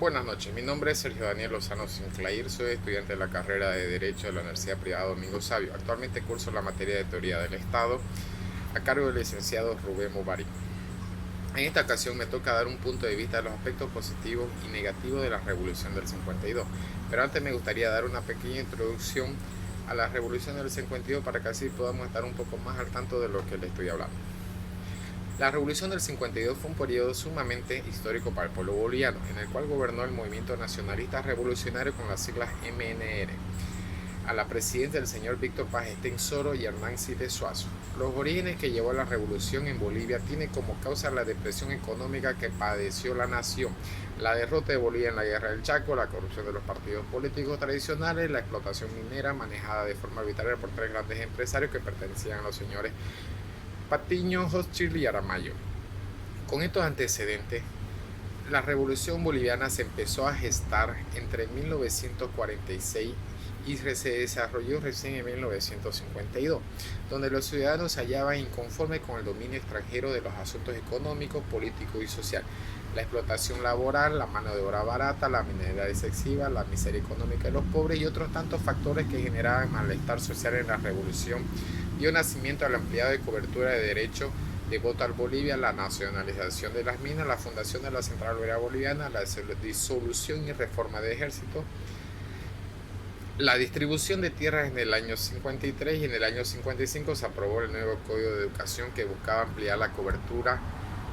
Buenas noches, mi nombre es Sergio Daniel Lozano Sinclair, soy estudiante de la carrera de Derecho de la Universidad Privada Domingo Savio. Actualmente curso la materia de Teoría del Estado a cargo del licenciado Rubén Mubarak. En esta ocasión me toca dar un punto de vista de los aspectos positivos y negativos de la Revolución del 52, pero antes me gustaría dar una pequeña introducción a la Revolución del 52 para que así podamos estar un poco más al tanto de lo que le estoy hablando. La Revolución del 52 fue un periodo sumamente histórico para el pueblo boliviano, en el cual gobernó el movimiento nacionalista revolucionario con las siglas MNR, a la presidencia del señor Víctor Paz Estenssoro y Hernán Siles Suazo. Los orígenes que llevó a la revolución en Bolivia tienen como causa la depresión económica que padeció la nación, la derrota de Bolivia en la guerra del Chaco, la corrupción de los partidos políticos tradicionales, la explotación minera manejada de forma arbitraria por tres grandes empresarios que pertenecían a los señores Patiño, Hochschild y Aramayo. Con estos antecedentes, la revolución boliviana se empezó a gestar entre 1946 y se desarrolló recién en 1952, donde los ciudadanos se hallaban inconformes con el dominio extranjero de los asuntos económicos, políticos y sociales, la explotación laboral, la mano de obra barata, la minería excesiva, la miseria económica de los pobres y otros tantos factores que generaban malestar social en la revolución. Dio nacimiento al ampliado de cobertura de derecho de voto al Bolivia, la nacionalización de las minas, la fundación de la Central Obrera Boliviana, la disolución y reforma de ejército, la distribución de tierras en el año 53 y en el año 55 se aprobó el nuevo Código de Educación que buscaba ampliar la cobertura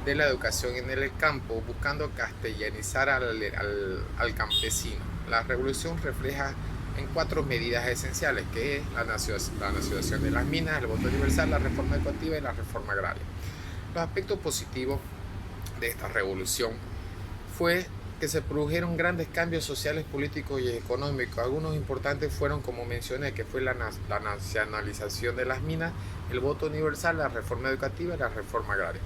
de la educación en el campo, buscando castellanizar al campesino. La revolución refleja en cuatro medidas esenciales, que es la nacionalización de las minas, el voto universal, la reforma educativa y la reforma agraria. Los aspectos positivos de esta revolución fue que se produjeron grandes cambios sociales, políticos y económicos. Algunos importantes fueron, como mencioné, que fue la nacionalización de las minas, el voto universal, la reforma educativa y la reforma agraria.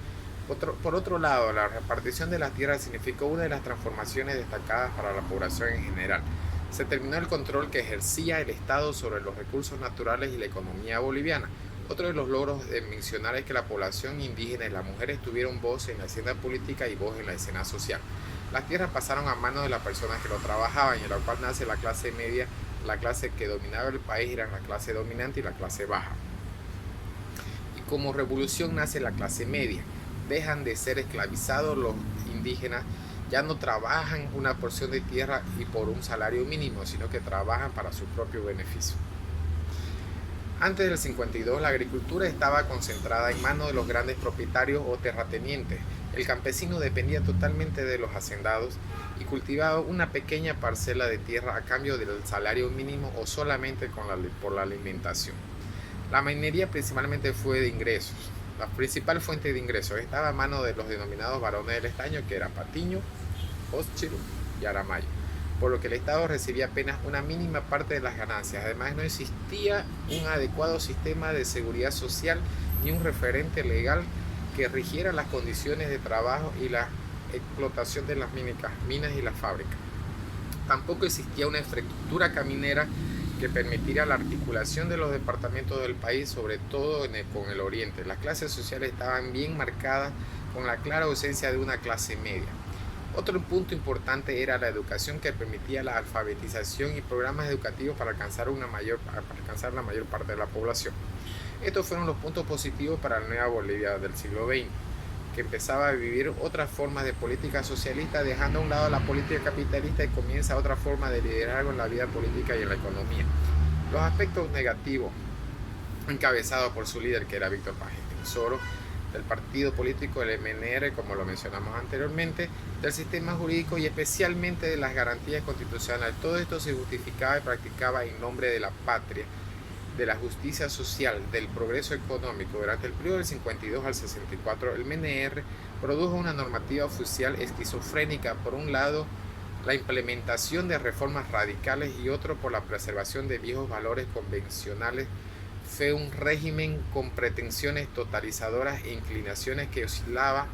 Por otro lado, la repartición de las tierras significó una de las transformaciones destacadas para la población en general. Se terminó el control que ejercía el Estado sobre los recursos naturales y la economía boliviana. Otro de los logros de mencionar es que la población indígena y las mujeres tuvieron voz en la escena política y voz en la escena social. Las tierras pasaron a manos de las personas que lo trabajaban, y en la cual nace la clase media. La clase que dominaba el país era la clase dominante y la clase baja. Y como revolución nace la clase media. Dejan de ser esclavizados los indígenas, ya no trabajan una porción de tierra y por un salario mínimo, sino que trabajan para su propio beneficio. Antes del 52, la agricultura estaba concentrada en manos de los grandes propietarios o terratenientes. El campesino dependía totalmente de los hacendados y cultivaba una pequeña parcela de tierra a cambio del salario mínimo o solamente por la alimentación. La minería principalmente fue de ingresos. La principal fuente de ingresos estaba a mano de los denominados varones del estaño, que eran Patiño, Hochschild y Aramayo, por lo que el Estado recibía apenas una mínima parte de las ganancias. Además, no existía un adecuado sistema de seguridad social ni un referente legal que rigiera las condiciones de trabajo y la explotación de las minas y las fábricas. Tampoco existía una infraestructura caminera que permitiera la articulación de los departamentos del país, sobre todo con el oriente. Las clases sociales estaban bien marcadas, con la clara ausencia de una clase media. Otro punto importante era la educación, que permitía la alfabetización y programas educativos para alcanzar la mayor parte de la población. Estos fueron los puntos positivos para la nueva Bolivia del siglo XX, que empezaba a vivir otras formas de política socialista, dejando a un lado la política capitalista, y comienza otra forma de liderazgo en la vida política y en la economía. Los aspectos negativos, encabezados por su líder, que era Víctor Paz Estenssoro, del partido político del MNR, como lo mencionamos anteriormente, del sistema jurídico y especialmente de las garantías constitucionales. Todo esto se justificaba y practicaba en nombre de la patria, de la justicia social, del progreso económico. Durante el periodo del 52 al 64, el MNR produjo una normativa oficial esquizofrénica: por un lado, la implementación de reformas radicales, y otro, por la preservación de viejos valores convencionales. Fue un régimen con pretensiones totalizadoras e inclinaciones que oscilaba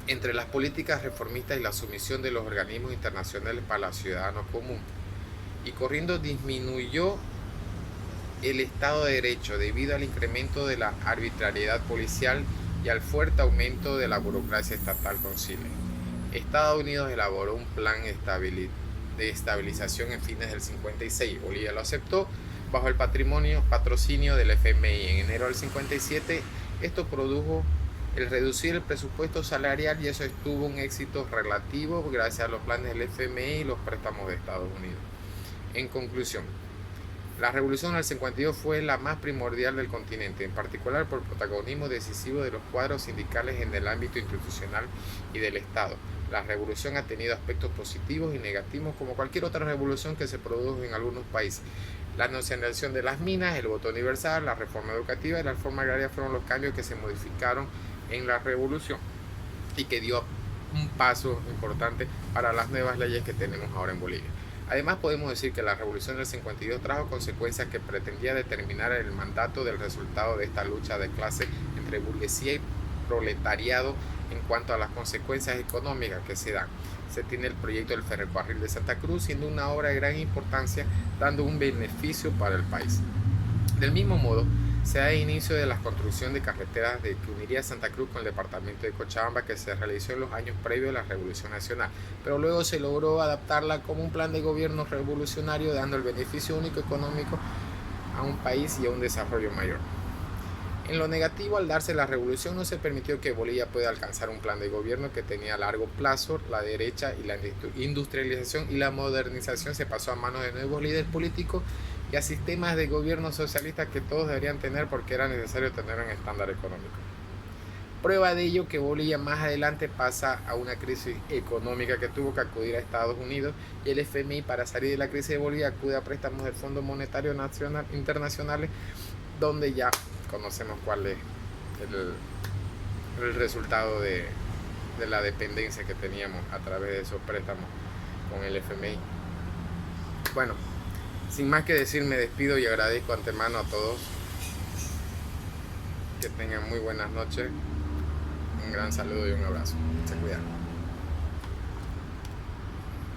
entre las políticas reformistas y la sumisión de los organismos internacionales para el ciudadano común. Y corriendo disminuyó el Estado de Derecho debido al incremento de la arbitrariedad policial y al fuerte aumento de la burocracia estatal con Chile. Estados Unidos elaboró un plan de estabilización en fines del 56. Bolivia lo aceptó bajo el patrocinio del FMI. En enero del 57, esto produjo el reducir el presupuesto salarial y eso estuvo un éxito relativo gracias a los planes del FMI y los préstamos de Estados Unidos. En conclusión, la revolución del 52 fue la más primordial del continente, en particular por el protagonismo decisivo de los cuadros sindicales en el ámbito institucional y del Estado. La revolución ha tenido aspectos positivos y negativos como cualquier otra revolución que se produjo en algunos países. La nacionalización de las minas, el voto universal, la reforma educativa y la reforma agraria fueron los cambios que se modificaron en la revolución y que dio un paso importante para las nuevas leyes que tenemos ahora en Bolivia. Además, podemos decir que la revolución del 52 trajo consecuencias que pretendía determinar el mandato del resultado de esta lucha de clase entre burguesía y proletariado en cuanto a las consecuencias económicas que se dan. Se tiene el proyecto del ferrocarril de Santa Cruz, siendo una obra de gran importancia, dando un beneficio para el país. Del mismo modo, se da inicio de la construcción de carreteras que uniría Santa Cruz con el departamento de Cochabamba, que se realizó en los años previos a la Revolución Nacional, pero luego se logró adaptarla como un plan de gobierno revolucionario, dando el beneficio único económico a un país y a un desarrollo mayor. En lo negativo, al darse la revolución, no se permitió que Bolivia pueda alcanzar un plan de gobierno que tenía a largo plazo. La derecha y la industrialización y la modernización se pasó a manos de nuevos líderes políticos y a sistemas de gobierno socialista que todos deberían tener porque era necesario tener un estándar económico. Prueba de ello que Bolivia más adelante pasa a una crisis económica que tuvo que acudir a Estados Unidos, y el FMI, para salir de la crisis de Bolivia, acude a préstamos del Fondo Monetario Internacional, donde ya conocemos cuál es el resultado de la dependencia que teníamos a través de esos préstamos con el FMI. Bueno, sin más que decir, me despido y agradezco antemano a todos. Que tengan muy buenas noches. Un gran saludo y un abrazo. Se cuidan.